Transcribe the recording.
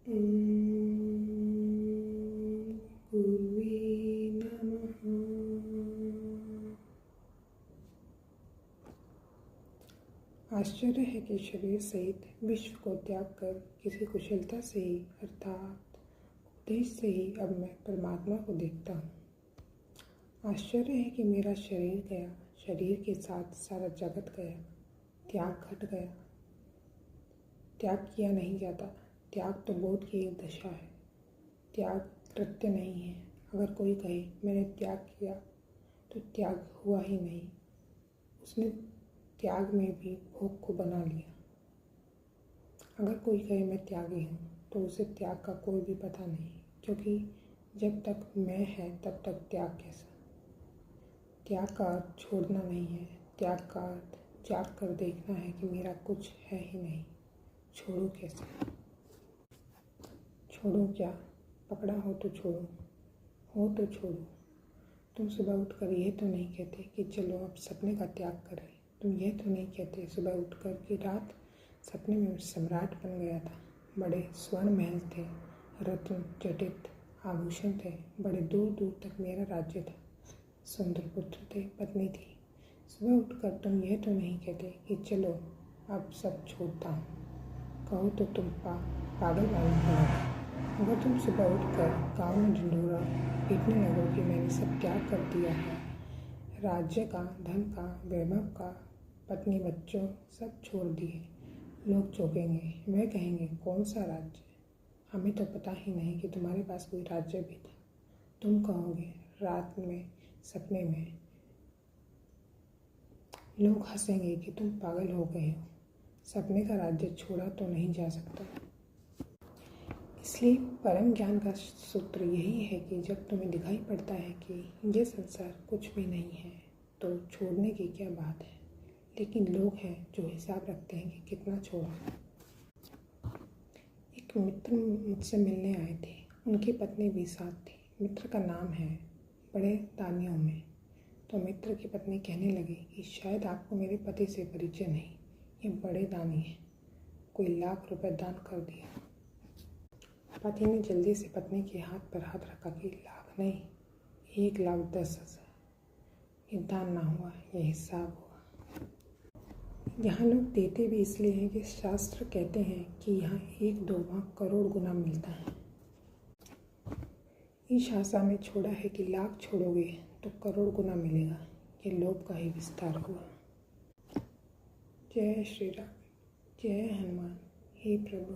गुरुवे नमः। आश्चर्य है कि शरीर सहित विश्व को त्याग कर किसी कुशलता से ही अर्थात उपदेश से ही अब मैं परमात्मा को देखता हूँ। आश्चर्य है कि मेरा शरीर गया, शरीर के साथ सारा जगत गया, त्याग घट गया। त्याग किया नहीं जाता, त्याग तो बोध की एक दशा है, त्याग कृत्य नहीं है। अगर कोई कहे मैंने त्याग किया तो त्याग हुआ ही नहीं, उसने त्याग में भी भोग को बना लिया। अगर कोई कहे मैं त्यागी हूँ तो उसे त्याग का कोई भी पता नहीं, क्योंकि जब तक मैं है तब तक त्याग कैसा। त्याग का अर्थ छोड़ना नहीं है, त्याग का अर्थ त्याग कर देखना है कि मेरा कुछ है ही नहीं। छोड़ो कैसे? छोड़ो क्या? पकड़ा हो तो छोड़ो, हो तो छोड़ो। तुम सुबह उठकर यह तो नहीं कहते कि चलो अब सपने का त्याग करें। तुम यह तो नहीं कहते सुबह उठकर कि रात सपने में सम्राट बन गया था, बड़े स्वर्ण महल थे, रत्न जटित आभूषण थे, बड़े दूर दूर तक मेरा राज्य था, सुंदर पुत्र थे, पत्नी थी। सुबह उठकर तुम यह तो नहीं कहते कि चलो अब सब छोड़ता हूँ। कहो तो तुम पागल मालूम पड़ोगे। अगर तुम सुबह उठकर गाँव में ढिंढोरा पीटने लगो कि मैंने सब त्याग कर दिया है, राज्य का, धन का, वैभव का, पत्नी बच्चों सब छोड़ दिए, लोग चौंकेंगे। वह कहेंगे कौन सा राज्य? हमें तो पता ही नहीं कि तुम्हारे पास कोई राज्य भी था। तुम कहोगे रात में सपने में। लोग हंसेंगे कि तुम पागल हो गए हो, सपने का राज्य छोड़ा तो नहीं जा सकता। इसलिए परम ज्ञान का सूत्र यही है कि जब तुम्हें दिखाई पड़ता है कि ये संसार कुछ भी नहीं है तो छोड़ने की क्या बात है। लेकिन लोग हैं जो हिसाब रखते हैं कि कितना छोड़ा। एक मित्र मुझसे मिलने आए थे, उनकी पत्नी भी साथ थी। मित्र का नाम है बड़े दानियों में। तो मित्र की पत्नी कहने लगी कि शायद आपको मेरे पति से परिचय नहीं, ये बड़े दानी हैं, कोई लाख रुपए दान कर दिया। पति ने जल्दी से पत्नी के हाथ पर हाथ रखा कि लाख नहीं, 1,10,000। ये दान ना हुआ, ये हिसाब हुआ। यहाँ लोग देते भी इसलिए हैं कि शास्त्र कहते हैं कि यहाँ 1-2 करोड़ गुना मिलता है। इस आशा में छोड़ा है कि लाख छोड़ोगे तो करोड़ गुना मिलेगा। ये लोभ का ही विस्तार हुआ। जय श्री राम, जय हनुमान। हे प्रभु।